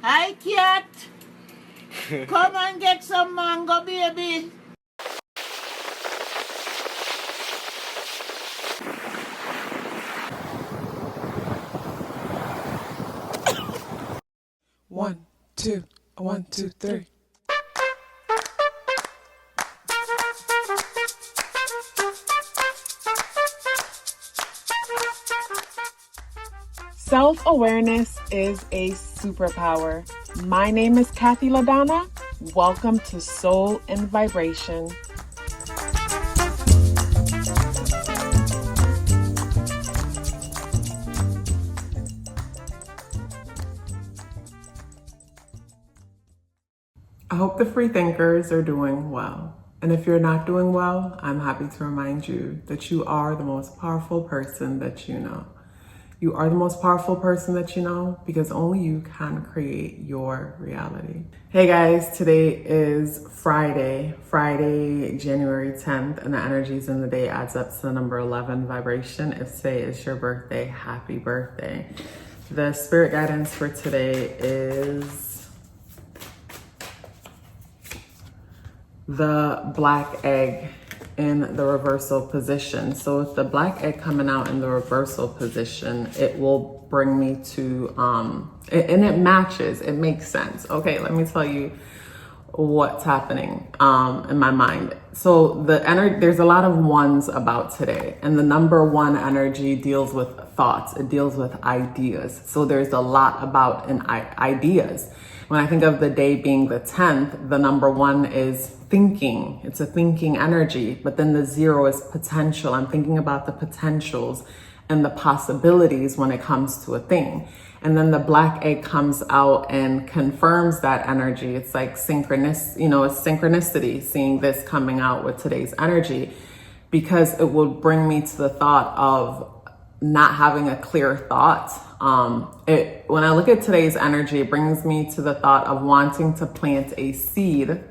Hi, cat. Come and get some mango, baby. One, two, 1, 2, 3. Self-awareness is a superpower. My name is KathyLaDonna. Welcome to Soul and Vibration. I hope the free thinkers are doing well. And if you're not doing well, I'm happy to remind you that you are the most powerful person that you know. You are the most powerful person that you know because only you can create your reality. Hey guys, today is Friday, January 10th, and the energies in the day adds up to the number 11 vibration. If today is your birthday, happy birthday. The spirit guidance for today is the black egg in the reversal position. So with the black egg coming out in the reversal position, it will bring me to, and it matches, it makes sense. Okay, let me tell you what's happening in my mind. So there's a lot of ones about today, and the number 1 energy deals with thoughts. It deals with ideas. So there's a lot about ideas. When I think of the day being the 10th, the number 1 is thinking. It's a thinking energy, but then the 0 is potential. I'm thinking about the potentials and the possibilities when it comes to a thing. And then the black egg comes out and confirms that energy. It's like it's synchronicity, seeing this coming out with today's energy, because it will bring me to the thought of not having a clear thought. When I look at today's energy, it brings me to the thought of wanting to plant a seed,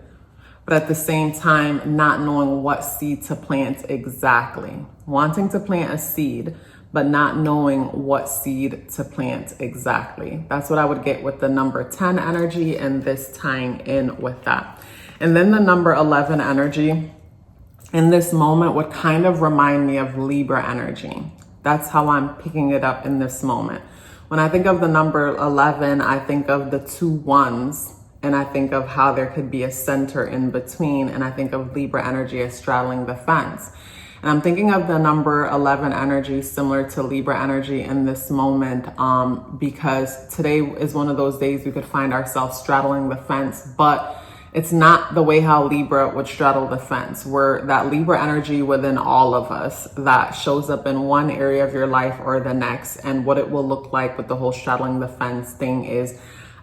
but at the same time, not knowing what seed to plant exactly. Wanting to plant a seed, but not knowing what seed to plant exactly. That's what I would get with the number 10 energy, and this tying in with that. And then the number 11 energy in this moment would kind of remind me of Libra energy. That's how I'm picking it up in this moment. When I think of the number 11, I think of the 2 ones, and I think of how there could be a center in between, and I think of Libra energy as straddling the fence. And I'm thinking of the number 11 energy similar to Libra energy in this moment, because today is one of those days we could find ourselves straddling the fence, but it's not the way how Libra would straddle the fence. We're that Libra energy within all of us that shows up in one area of your life or the next. And what it will look like with the whole straddling the fence thing is,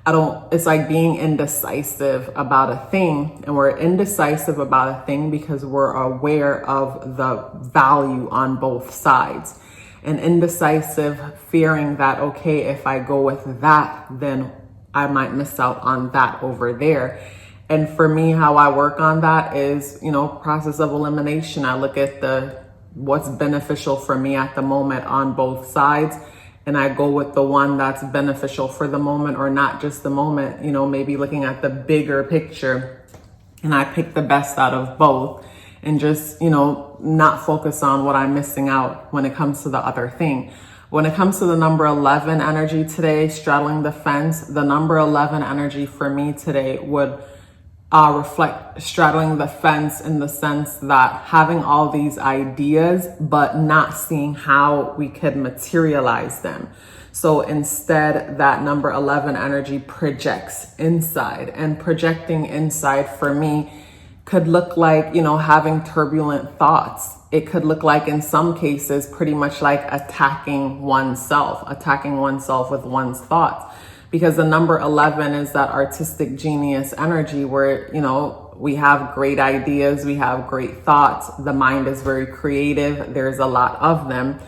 it's like being indecisive about a thing. And we're indecisive about a thing because we're aware of the value on both sides. And indecisive, fearing that, okay, if I go with that, then I might miss out on that over there. And for me, how I work on that is, process of elimination. I look at what's beneficial for me at the moment on both sides, and I go with the one that's beneficial for the moment, or not just the moment, maybe looking at the bigger picture, and I pick the best out of both and just, not focus on what I'm missing out when it comes to the other thing. When it comes to the number 11 energy today, straddling the fence, the number 11 energy for me today would reflect straddling the fence in the sense that having all these ideas, but not seeing how we could materialize them. So instead, that number 11 energy projects inside, and projecting inside for me could look like, having turbulent thoughts. It could look like, in some cases, pretty much like attacking oneself with one's thoughts. Because the number 11 is that artistic genius energy where, we have great ideas, we have great thoughts. The mind is very creative. There's a lot of them.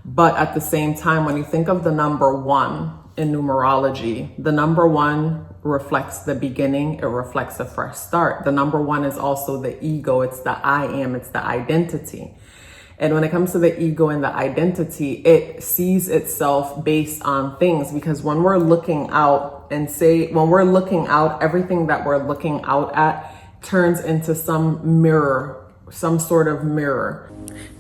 But at the same time, when you think of the number 1 in numerology, the number 1 reflects the beginning. It reflects a fresh start. The number 1 is also the ego. It's the I am. It's the identity. And when it comes to the ego and the identity, it sees itself based on things, because when we're looking out everything that we're looking out at turns into some mirror, some sort of mirror.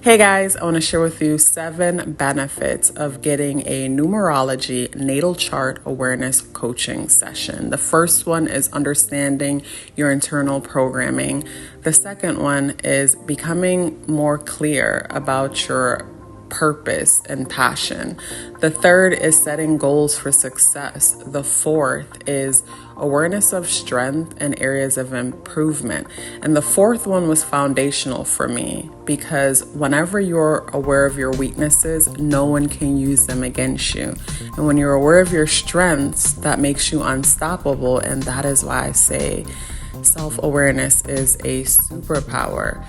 Hey guys, I want to share with you 7 benefits of getting a numerology natal chart awareness coaching session. The first one is understanding your internal programming. The second one is becoming more clear about your purpose and passion. The third is setting goals for success. The fourth is awareness of strength and areas of improvement. And the fourth one was foundational for me, because whenever you're aware of your weaknesses, no one can use them against you. And when you're aware of your strengths, that makes you unstoppable. And that is why I say self-awareness is a superpower.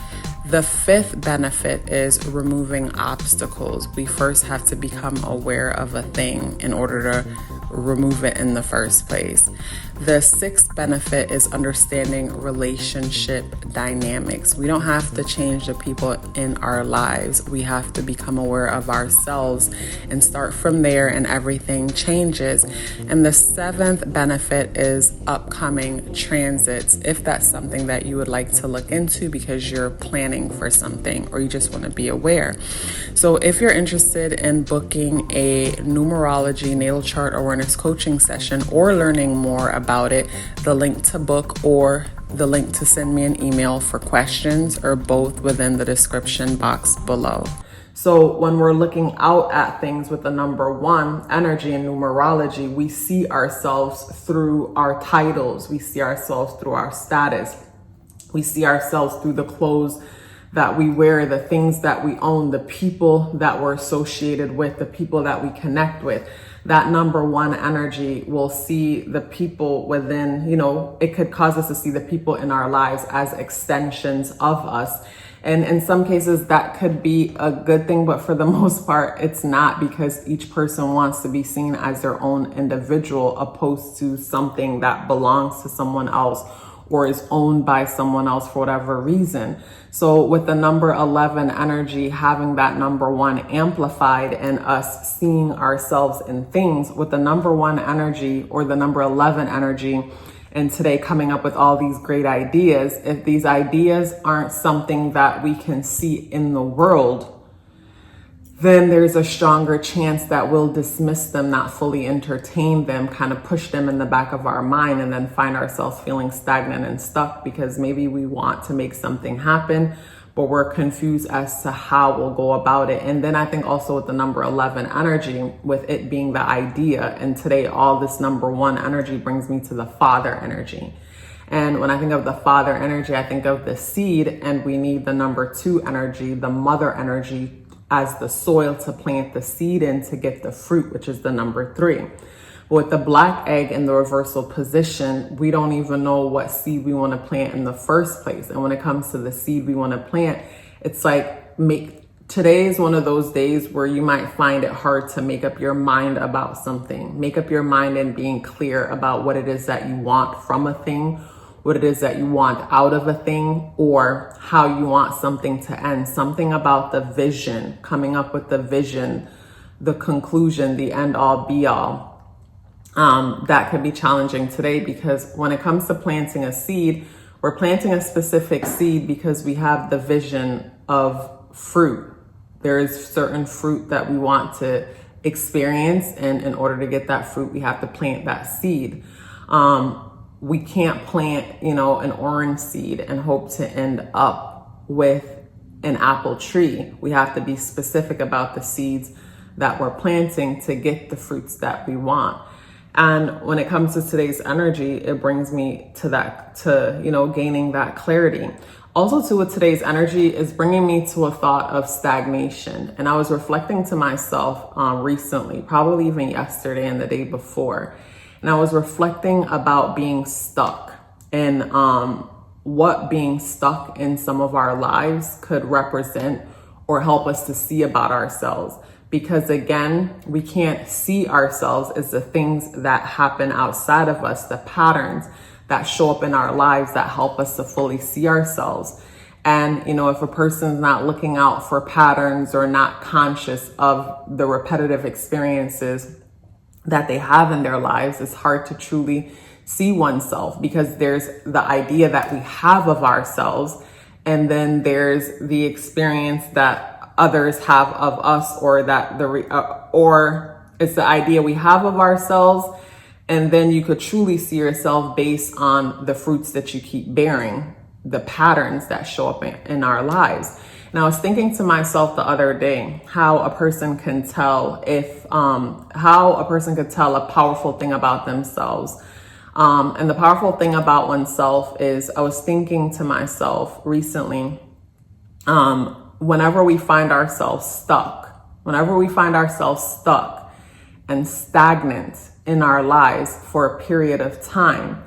The fifth benefit is removing obstacles. We first have to become aware of a thing in order to remove it in the first place. The sixth benefit is understanding relationship dynamics. We don't have to change the people in our lives. We have to become aware of ourselves and start from there, and everything changes. And the seventh benefit is upcoming transits, if that's something that you would like to look into because you're planning for something or you just want to be aware. So if you're interested in booking a numerology natal chart awareness coaching session or learning more about it, the link to book or the link to send me an email for questions are both within the description box below. So when we're looking out at things with the number 1 energy in numerology, we see ourselves through our titles. We see ourselves through our status. We see ourselves through the clothes that we wear, the things that we own, the people that we're associated with, the people that we connect with. That number 1 energy will see the people within, it could cause us to see the people in our lives as extensions of us. And in some cases that could be a good thing, but for the most part, it's not, because each person wants to be seen as their own individual, opposed to something that belongs to someone else or is owned by someone else for whatever reason. So with the number 11 energy, having that number 1 amplified and us seeing ourselves in things, with the number 1 energy or the number 11 energy, and today coming up with all these great ideas, if these ideas aren't something that we can see in the world, then there's a stronger chance that we'll dismiss them, not fully entertain them, kind of push them in the back of our mind, and then find ourselves feeling stagnant and stuck because maybe we want to make something happen, but we're confused as to how we'll go about it. And then I think also with the number 11 energy, with it being the idea, and today all this number 1 energy brings me to the father energy. And when I think of the father energy, I think of the seed, and we need the number 2 energy, the mother energy, as the soil to plant the seed in to get the fruit, which is the number 3. With the black egg in the reversal position, we don't even know what seed we want to plant in the first place. And when it comes to the seed we want to plant, it's like today is one of those days where you might find it hard to make up your mind about something. Make up your mind and being clear about what it is that you want from a thing, what it is that you want out of a thing, or how you want something to end. Something about the vision, coming up with the vision, the conclusion, the end all be all. That could be challenging today, because when it comes to planting a seed, we're planting a specific seed because we have the vision of fruit. There is certain fruit that we want to experience, and in order to get that fruit, we have to plant that seed. We can't plant, an orange seed and hope to end up with an apple tree. We have to be specific about the seeds that we're planting to get the fruits that we want. And when it comes to today's energy, it brings me to gaining that clarity. Also too, with today's energy is bringing me to a thought of stagnation. And I was reflecting to myself recently, probably even yesterday and the day before. And I was reflecting about being stuck and what being stuck in some of our lives could represent or help us to see about ourselves. Because again, we can't see ourselves as the things that happen outside of us, the patterns that show up in our lives that help us to fully see ourselves. And, you know, if a person's not looking out for patterns or not conscious of the repetitive experiences that they have in their lives, it's hard to truly see oneself, because there's the idea that we have of ourselves, and then there's the experience that others have of us, or that or it's the idea we have of ourselves. And then you could truly see yourself based on the fruits that you keep bearing, the patterns that show up in our lives. And I was thinking to myself the other day how a person can tell a powerful thing about themselves. And the powerful thing about oneself is, I was thinking to myself recently, whenever we find ourselves stuck and stagnant in our lives for a period of time,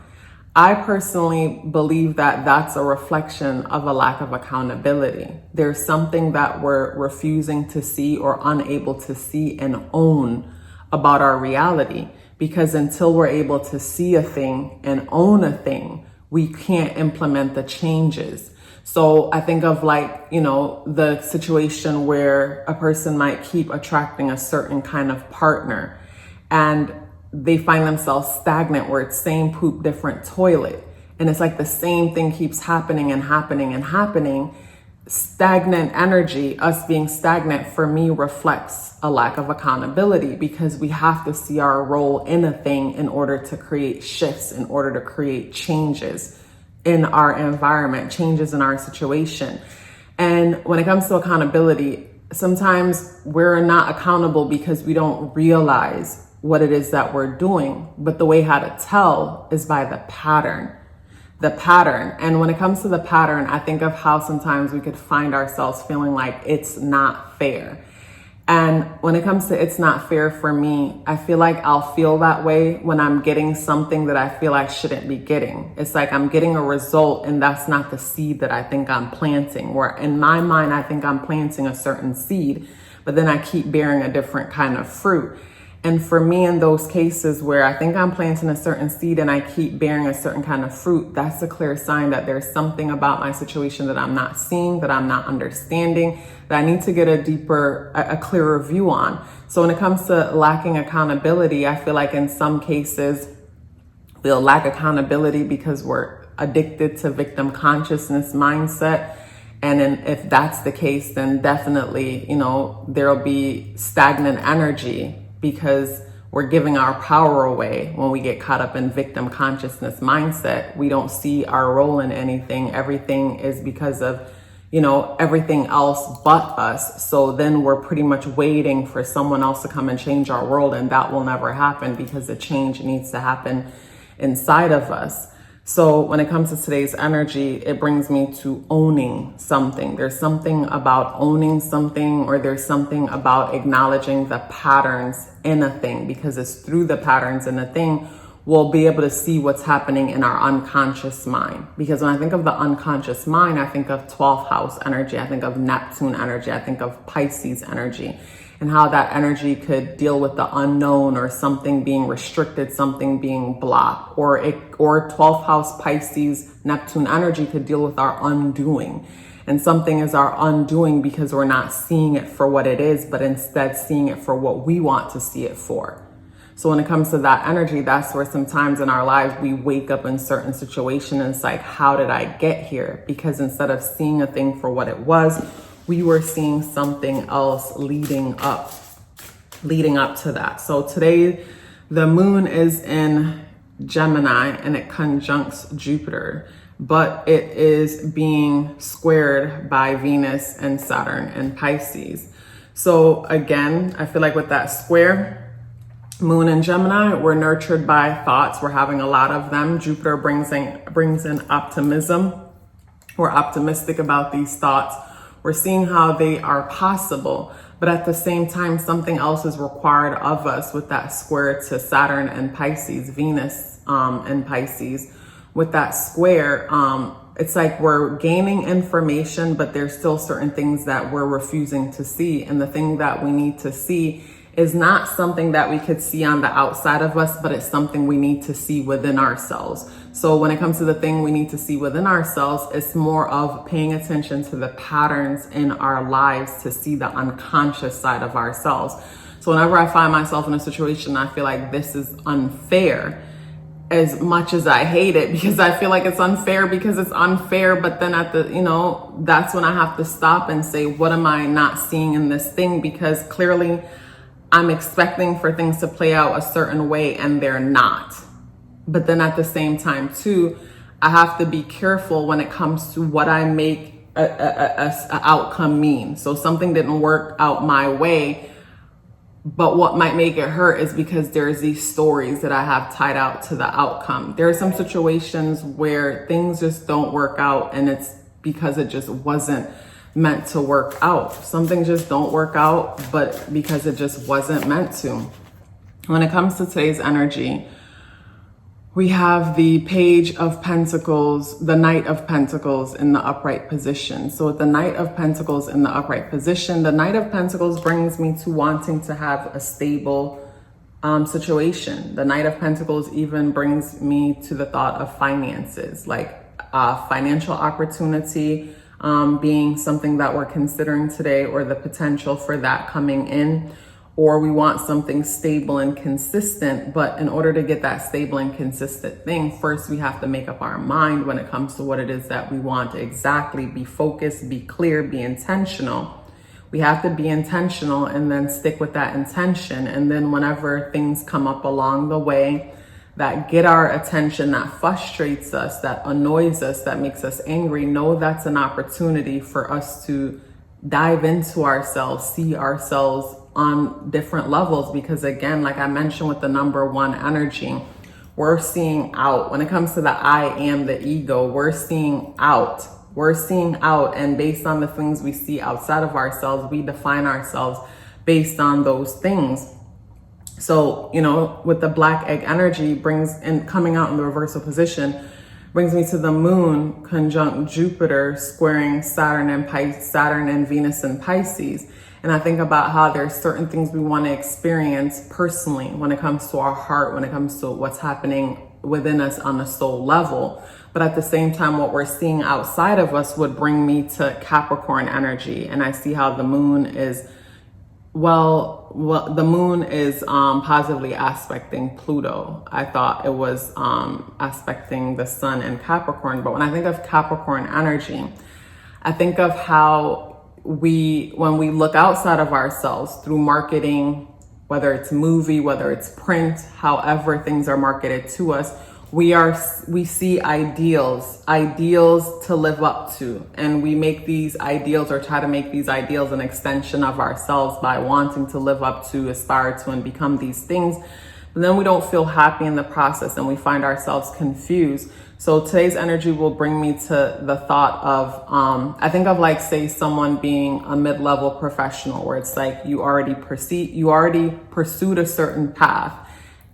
I personally believe that that's a reflection of a lack of accountability. There's something that we're refusing to see or unable to see and own about our reality. Because until we're able to see a thing and own a thing, we can't implement the changes. So I think of, like, you know, the situation where a person might keep attracting a certain kind of partner, and they find themselves stagnant, where it's same poop, different toilet. And it's like the same thing keeps happening and happening and happening. Stagnant energy, us being stagnant, for me reflects a lack of accountability, because we have to see our role in a thing in order to create shifts, in order to create changes in our environment, changes in our situation. And when it comes to accountability, sometimes we're not accountable because we don't realize what it is that we're doing. But the way how to tell is by the pattern. And when it comes to the pattern, I think of how sometimes we could find ourselves feeling like it's not fair. And when it comes to it's not fair, for me, I feel like I'll feel that way when I'm getting something that I feel I shouldn't be getting. It's like I'm getting a result, and that's not the seed that I think I'm planting. Where in my mind, I think I'm planting a certain seed, but then I keep bearing a different kind of fruit. And for me, in those cases where I think I'm planting a certain seed and I keep bearing a certain kind of fruit, that's a clear sign that there's something about my situation that I'm not seeing, that I'm not understanding, that I need to get a clearer view on. So when it comes to lacking accountability, I feel like in some cases we'll lack accountability because we're addicted to victim consciousness mindset. And then if that's the case, then definitely, you know, there'll be stagnant energy, because we're giving our power away when we get caught up in victim consciousness mindset. We don't see our role in anything. Everything is because of, you know, everything else but us. So then we're pretty much waiting for someone else to come and change our world, and that will never happen, because the change needs to happen inside of us. So when it comes to today's energy, it brings me to owning something. There's something about owning something, or there's something about acknowledging the patterns in a thing, because it's through the patterns in a thing we'll be able to see what's happening in our unconscious mind. Because when I think of the unconscious mind, I think of 12th house energy, I think of Neptune energy, I think of Pisces energy, and how that energy could deal with the unknown, or something being restricted, something being blocked, or 12th house Pisces Neptune energy could deal with our undoing. And something is our undoing because we're not seeing it for what it is, but instead seeing it for what we want to see it for. So when it comes to that energy, that's where sometimes in our lives we wake up in certain situations and it's like, how did I get here? Because instead of seeing a thing for what it was, we were seeing something else leading up to that. So today the moon is in Gemini and it conjuncts Jupiter, but it is being squared by Venus and Saturn and Pisces. So again, I feel like with that square, moon in Gemini, we're nurtured by thoughts. We're having a lot of them. Jupiter brings in optimism. We're optimistic about these thoughts. We're seeing how they are possible, but at the same time, something else is required of us with that square to Saturn and Pisces, Venus and Pisces. With that square, it's like we're gaining information, but there's still certain things that we're refusing to see. And the thing that we need to see is not something that we could see on the outside of us, but it's something we need to see within ourselves. So when it comes to the thing we need to see within ourselves, it's more of paying attention to the patterns in our lives to see the unconscious side of ourselves. So whenever I find myself in a situation, I feel like this is unfair, as much as I hate it, because I feel like it's unfair because it's unfair. But then that's when I have to stop and say, what am I not seeing in this thing? Because clearly I'm expecting for things to play out a certain way and they're not. But then at the same time too, I have to be careful when it comes to what I make a outcome mean. So something didn't work out my way, but what might make it hurt is because there's these stories that I have tied out to the outcome. There are some situations where things just don't work out, and it's because it just wasn't meant to work out. Some things just don't work out, but because it just wasn't meant to. When it comes to today's energy, we have the Page of Pentacles, the Knight of Pentacles in the upright position. So with the Knight of Pentacles in the upright position, the Knight of Pentacles brings me to wanting to have a stable situation. The Knight of Pentacles even brings me to the thought of finances, like financial opportunity being something that we're considering today, or the potential for that coming in. Or we want something stable and consistent, but in order to get that stable and consistent thing, first we have to make up our mind when it comes to what it is that we want exactly. Be focused, be clear, be intentional. We have to be intentional and then stick with that intention. And then whenever things come up along the way that get our attention, that frustrates us, that annoys us, that makes us angry, know that's an opportunity for us to dive into ourselves, see ourselves on different levels. Because again, like I mentioned with the number 1 energy, we're seeing out. When it comes to the I am, the ego, we're seeing out. And based on the things we see outside of ourselves, we define ourselves based on those things. So, with the black egg energy coming out in the reversal position, brings me to the moon conjunct Jupiter squaring Saturn and Venus in Pisces. And I think about how there's certain things we want to experience personally when it comes to our heart, when it comes to what's happening within us on a soul level. But at the same time, what we're seeing outside of us would bring me to Capricorn energy. And I see how the moon is, the moon is positively aspecting Pluto. I thought it was aspecting the sun in Capricorn. But when I think of Capricorn energy, I think of how when we look outside of ourselves through marketing, whether it's movie, whether it's print, however things are marketed to us, we see ideals to live up to, and we make these ideals, or try to make these ideals, an extension of ourselves by wanting to live up to, aspire to, and become these things. But then we don't feel happy in the process, and we find ourselves confused. So today's energy will bring me to the thought of, I think of like, say, someone being a mid-level professional, where it's like you already pursued a certain path,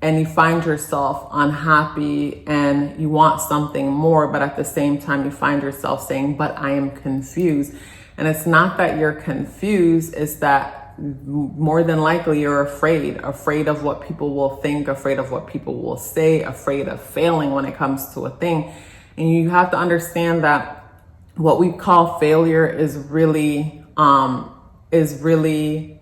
and you find yourself unhappy and you want something more, but at the same time you find yourself saying, but I am confused. And it's not that you're confused, it's that more than likely you're afraid of what people will think, afraid of what people will say, afraid of failing when it comes to a thing. And you have to understand that what we call failure is really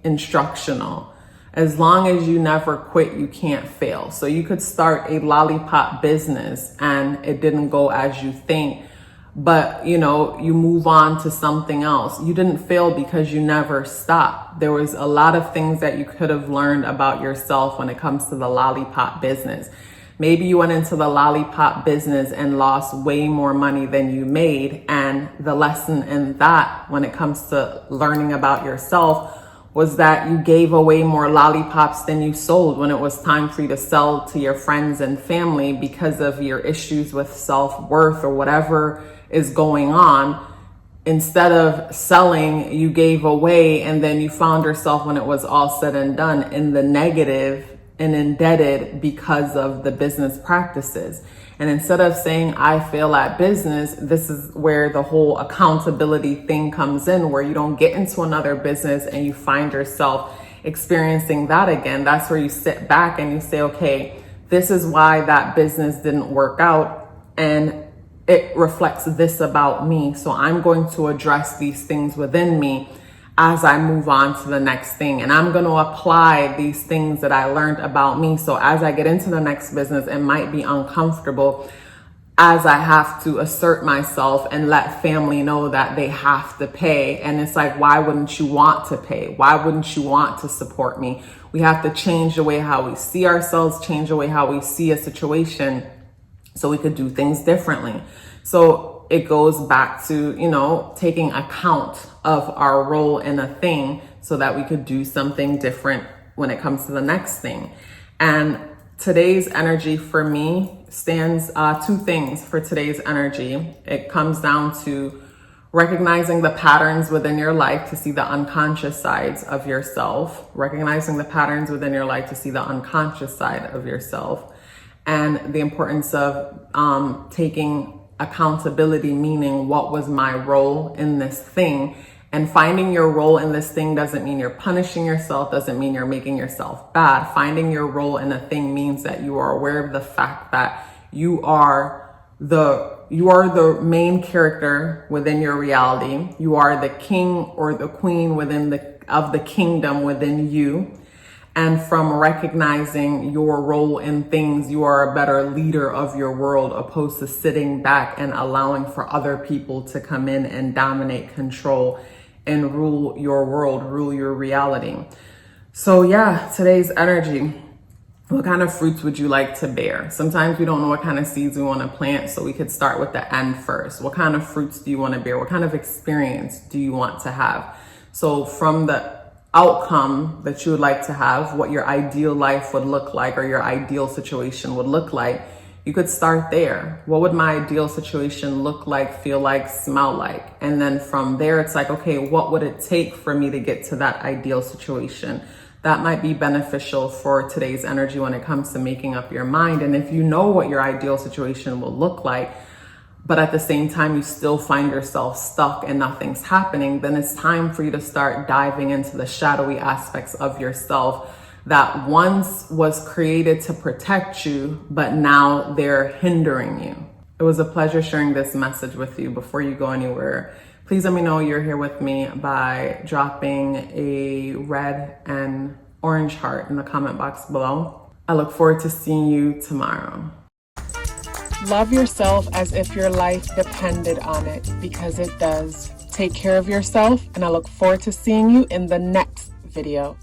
instructional. As long as you never quit, you can't fail. So you could start a lollipop business and it didn't go as you think, but you move on to something else. You didn't fail because you never stopped. There was a lot of things that you could have learned about yourself when it comes to the lollipop business. Maybe you went into the lollipop business and lost way more money than you made. And the lesson in that, when it comes to learning about yourself, was that you gave away more lollipops than you sold when it was time for you to sell to your friends and family because of your issues with self-worth or whatever is going on. Instead of selling, you gave away, and then you found yourself, when it was all said and done, in the negative and indebted because of the business practices. And instead of saying, I fail at business, this is where the whole accountability thing comes in, where you don't get into another business and you find yourself experiencing that again, that's where you sit back and you say, okay, this is why that business didn't work out, and it reflects this about me. So I'm going to address these things within me as I move on to the next thing. And I'm going to apply these things that I learned about me. So as I get into the next business, it might be uncomfortable as I have to assert myself and let family know that they have to pay. And it's like, why wouldn't you want to pay? Why wouldn't you want to support me? We have to change the way how we see ourselves, change the way how we see a situation so we could do things differently. So it goes back to, you know, taking account of our role in a thing so that we could do something different when it comes to the next thing. And today's energy for me stands two things for today's energy. It comes down to recognizing the patterns within your life to see the unconscious sides of yourself, recognizing the patterns within your life to see the unconscious side of yourself, and the importance of taking accountability, meaning what was my role in this thing. And finding your role in this thing doesn't mean you're punishing yourself, doesn't mean you're making yourself bad. Finding your role in a thing means that you are aware of the fact that you are the main character within your reality. You are the king or the queen of the kingdom within you. And from recognizing your role in things, you are a better leader of your world, opposed to sitting back and allowing for other people to come in and dominate, control, and rule your world, rule your reality. So yeah, today's energy. What kind of fruits would you like to bear? Sometimes we don't know what kind of seeds we want to plant, so we could start with the end first. What kind of fruits do you want to bear? What kind of experience do you want to have? So from the outcome that you would like to have, what your ideal life would look like, or your ideal situation would look like, you could start there. What would my ideal situation look like, feel like, smell like? And then from there, it's like, okay, what would it take for me to get to that ideal situation? That might be beneficial for today's energy when it comes to making up your mind. And if you know what your ideal situation will look like, but at the same time, you still find yourself stuck and nothing's happening, then it's time for you to start diving into the shadowy aspects of yourself that once was created to protect you, but now they're hindering you. It was a pleasure sharing this message with you. Before you go anywhere, please let me know you're here with me by dropping a red and orange heart in the comment box below. I look forward to seeing you tomorrow. Love yourself as if your life depended on it, because it does. Take care of yourself, and I look forward to seeing you in the next video.